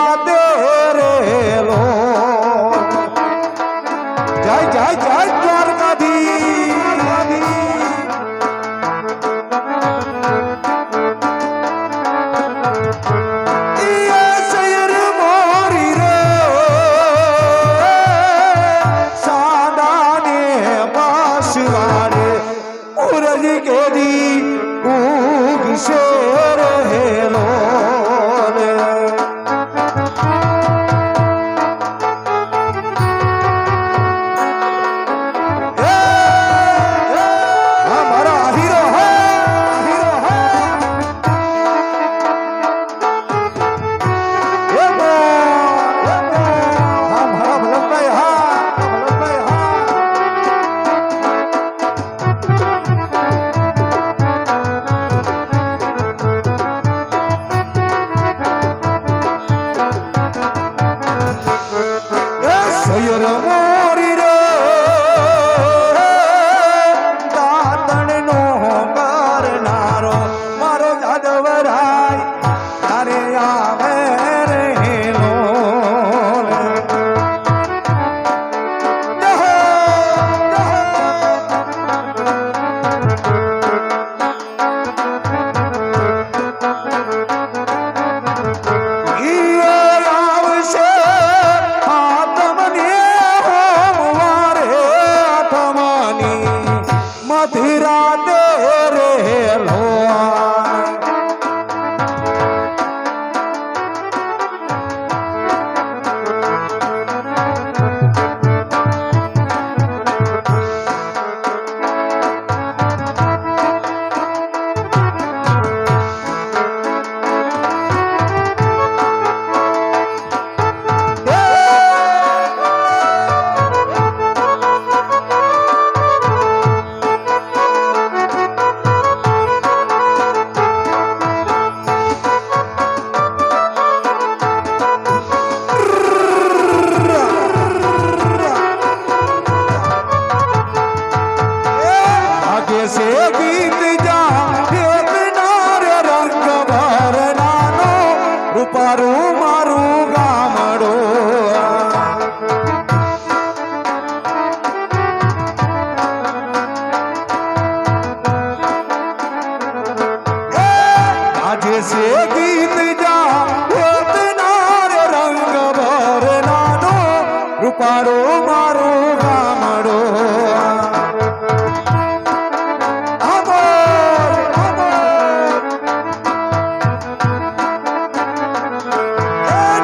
રાતે રેલો જય જય જય રૂપારો મારો ગામડો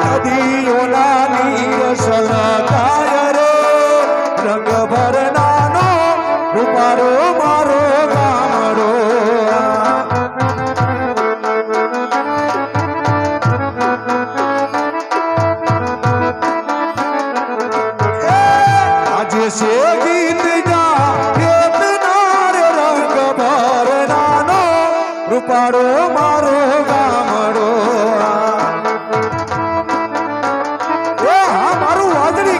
નદીઓના નીર સલકાય રે રંગ ભરનાનો રૂપારો મારો ગામડો से गीत गा केतनार रंग भरनानो रूपारो मारो गामड़ो ए मारू वाजड़ी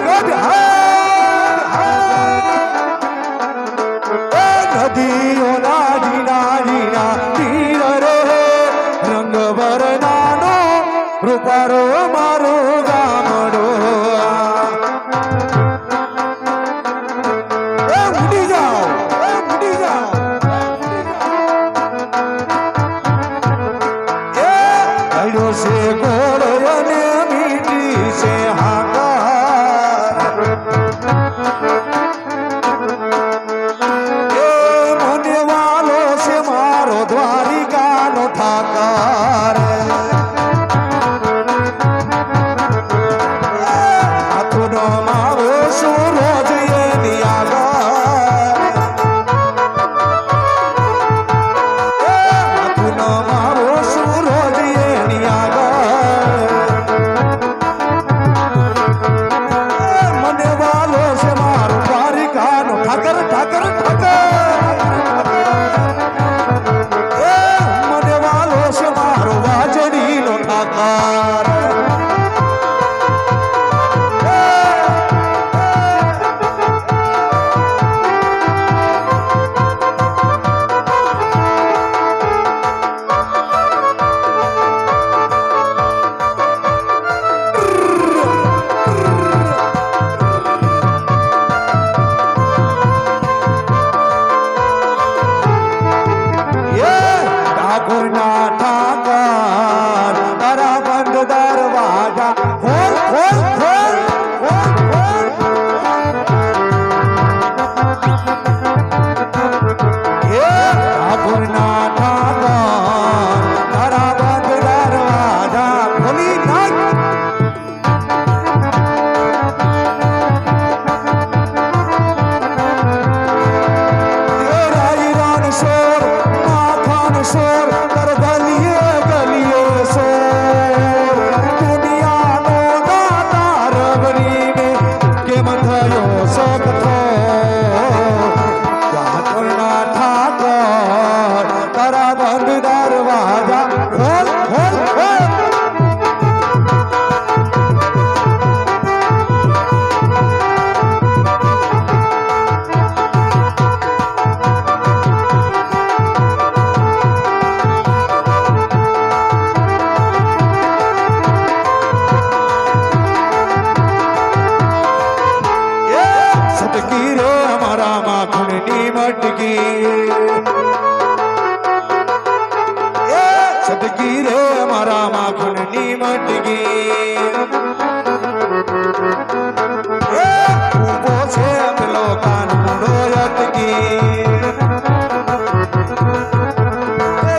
ઊભો છે પેલો કાનુડો અટકી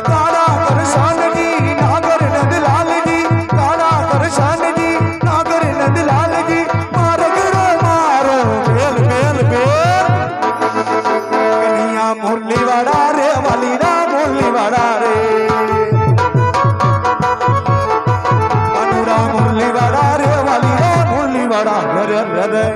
કાળા કરશાનજી નાગર નંદલાલજી કાળા કરશાનજી નાગર નંદલાલજી માર્ગ રે મારો બેલ બેલ બેલ કન્યા મુરલી વાળા રે વાલીના મુરલી વાળા રે કાનુડા મુરલી વાળા રે વાલીના મુરલી વાળા રે રે રે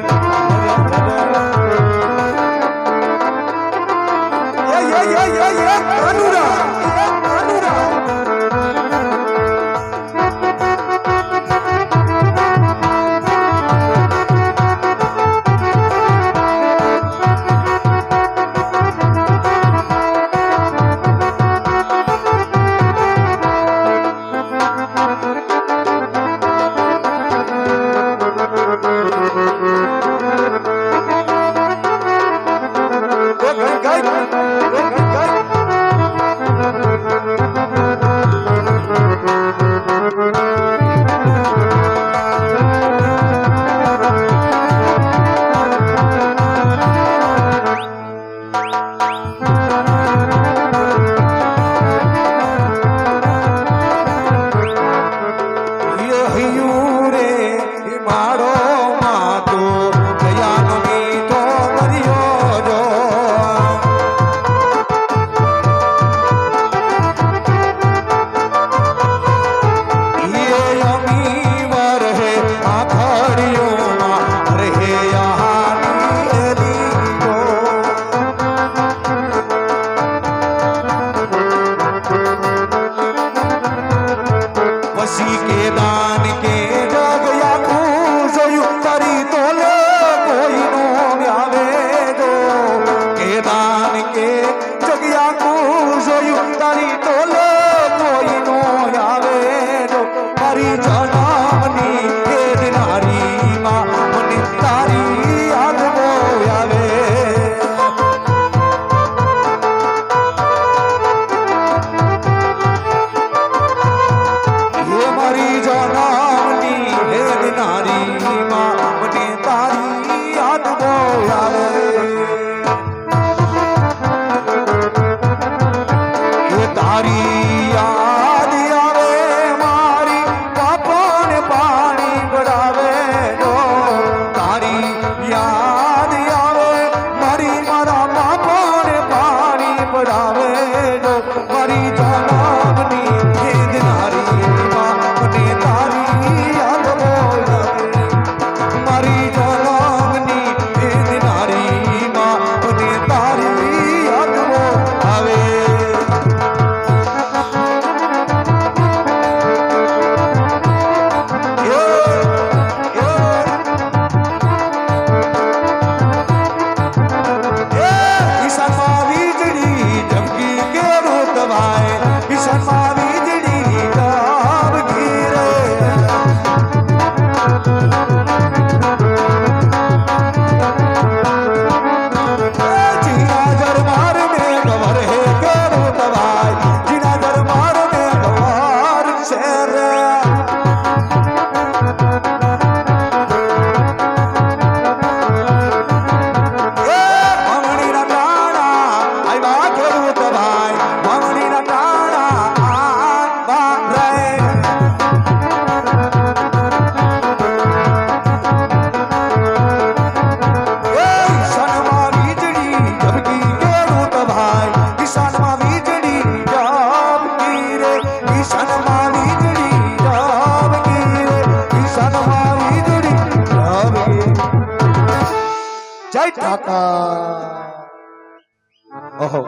ઓહો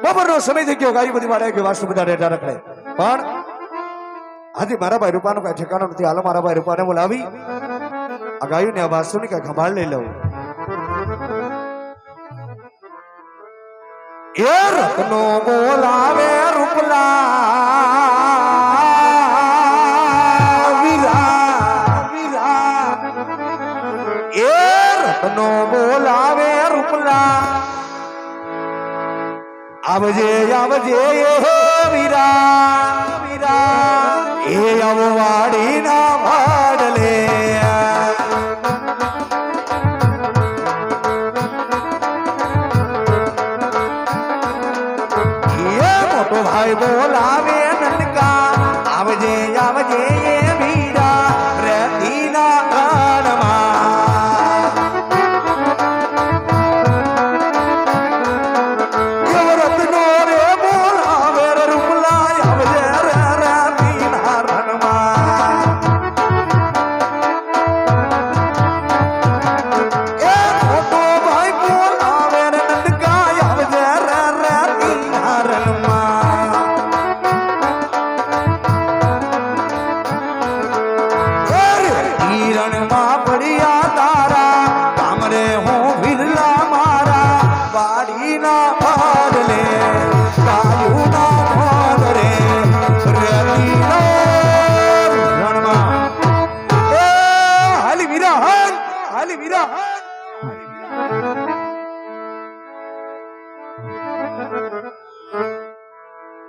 બપોરનો સમય થઈ ગયો ગાયું બધી મારે કે વાસ્તુ બધા રેટા રખડે પણ આજે મારા ભાઈ રૂપાનું કઈ ઠેકાણું નથી હાલો મારા ભાઈ રૂપાને બોલાવી આ ગાયું ને આ વાસ્તુની કઈ ખંભાળ લઈ લઉં એ રત્નો બોલાવે રૂપલા નો બોલાવે રૂપલા આવજે આવજે વીરા વીરા એ અવવાડીના વાડલે એ મોટો ભાઈ બોલાવે નનકા આવજે આવજે એ વીરા રેતીના કાનમાં રત્નો રે બોલાવે રૂપલા આવજે રે રેતીના રનમાં એ મોટો ભાઈ બોલાવે નનકા આવજે રે રેતીના રનમાં હિરણમાં પડ્યા તારા કામરે હું વિરલા મારા વાડીના પાડલે કાયુના ભાદરે રેતીના રણમાં એ હાલી વીરા હાલી વીરા